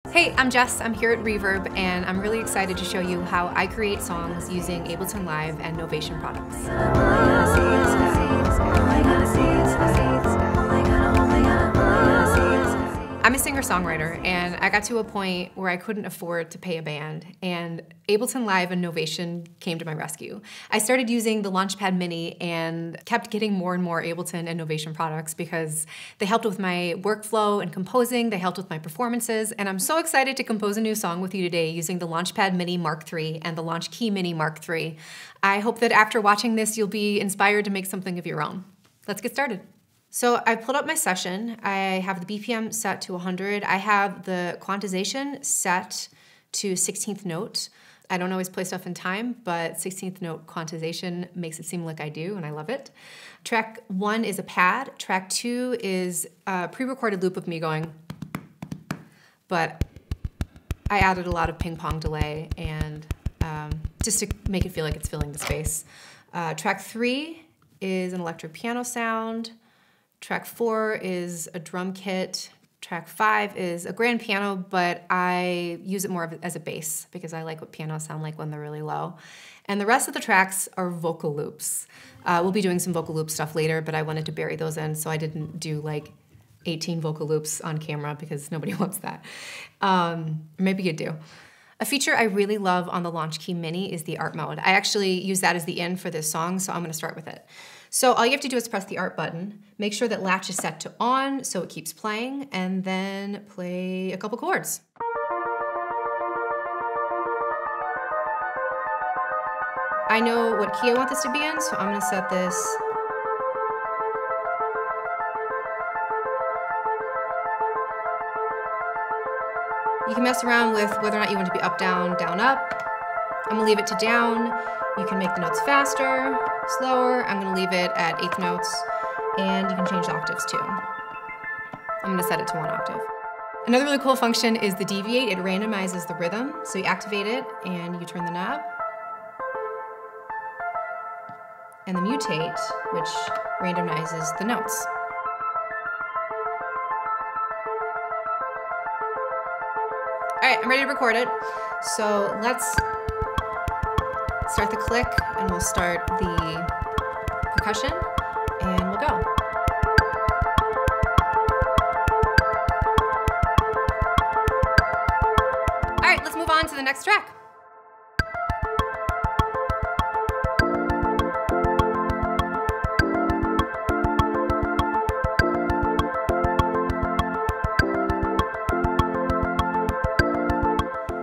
Hey, I'm Jess, I'm here at Reverb, and I'm really excited to show you how I create songs using Ableton Live and Novation products. I'm a singer-songwriter, and I got to a point where I couldn't afford to pay a band, and Ableton Live and Novation came to my rescue. I started using the Launchpad Mini and kept getting more and more Ableton and Novation products because they helped with my workflow and composing, they helped with my performances, and I'm so excited to compose a new song with you today using the Launchpad Mini Mark III and the Launchkey Mini Mark III. I hope that after watching this, you'll be inspired to make something of your own. Let's get started. So I pulled up my session. I have the BPM set to 100. I have the quantization set to 16th note. I don't always play stuff in time, but 16th note quantization makes it seem like I do, and I love it. Track 1 is a pad. Track 2 is a pre-recorded loop of me going, but I added a lot of ping pong delay and just to make it feel like it's filling the space. Track 3 is an electric piano sound. Track 4 is a drum kit. Track 5 is a grand piano, but I use it more as a bass because I like what pianos sound like when they're really low. And the rest of the tracks are vocal loops. We'll be doing some vocal loop stuff later, but I wanted to bury those in, so I didn't do like 18 vocal loops on camera because nobody wants that. Maybe you do. A feature I really love on the Launchkey Mini is the art mode. I actually use that as the in for this song, so I'm gonna start with it. So all you have to do is press the art button, make sure that latch is set to on so it keeps playing, and then play a couple chords. I know what key I want this to be in, so I'm gonna set this You can mess around with whether or not you want it to be up, down, down, up. I'm gonna leave it to down. You can make the notes faster, slower. I'm gonna leave it at 8th notes, and you can change the octaves too. I'm gonna set it to 1 octave. Another really cool function is the deviate. It randomizes the rhythm. So you activate it and you turn the knob. And the mutate, which randomizes the notes. All right, I'm ready to record it. So let's start the click and we'll start the percussion and we'll go. All right, let's move on to the next track.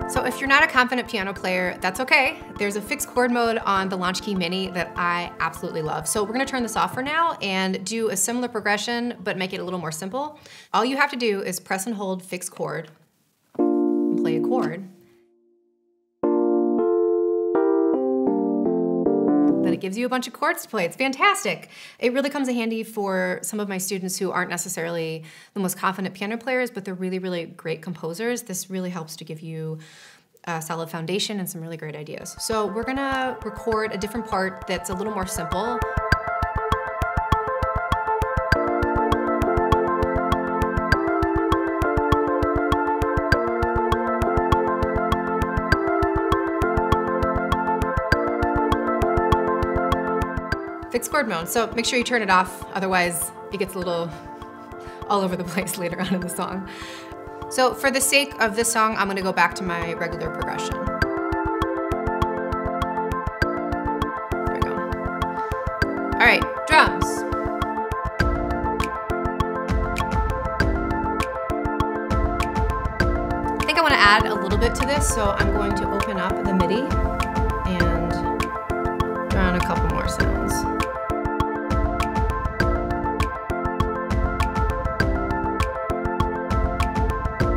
So if you're not a confident piano player, that's okay. There's a fixed chord mode on the Launchkey Mini that I absolutely love. So we're gonna turn this off for now and do a similar progression, but make it a little more simple. All you have to do is press and hold fixed chord and play a chord. Then it gives you a bunch of chords to play. It's fantastic. It really comes in handy for some of my students who aren't necessarily the most confident piano players, but they're really, really great composers. This really helps to give you a solid foundation and some really great ideas. So we're gonna record a different part that's a little more simple. Fixed chord mode, so make sure you turn it off, otherwise it gets a little all over the place later on in the song. So for the sake of this song, I'm gonna go back to my regular progression. There we go. All right, drums. I think I wanna add a little bit to this, so I'm going to open up the MIDI and throw on a couple more sounds.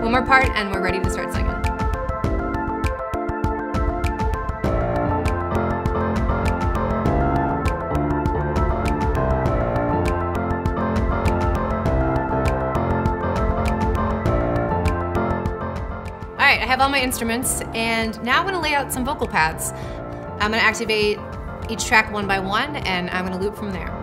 One more part and we're ready to start singing. All right, I have all my instruments and now I'm gonna lay out some vocal pads. I'm gonna activate each track one by one and I'm gonna loop from there.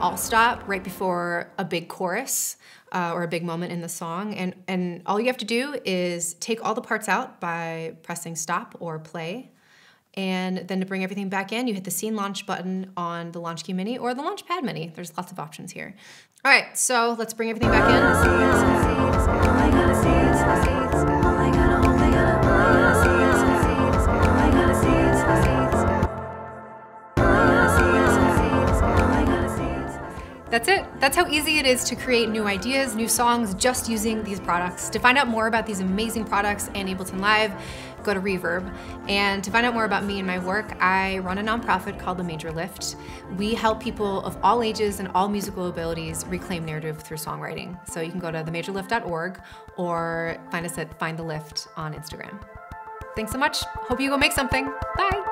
all stop right before a big chorus or a big moment in the song. And all you have to do is take all the parts out by pressing stop or play. And then to bring everything back in, you hit the Scene Launch button on the Launchkey Mini or the Launchpad Mini. There's lots of options here. All right, so let's bring everything back in. That's it. That's how easy it is to create new ideas, new songs, just using these products. To find out more about these amazing products and Ableton Live, go to Reverb. And to find out more about me and my work, I run a nonprofit called The Major Lift. We help people of all ages and all musical abilities reclaim narrative through songwriting. So you can go to themajorlift.org or find us at Find the Lift on Instagram. Thanks so much. Hope you go make something. Bye.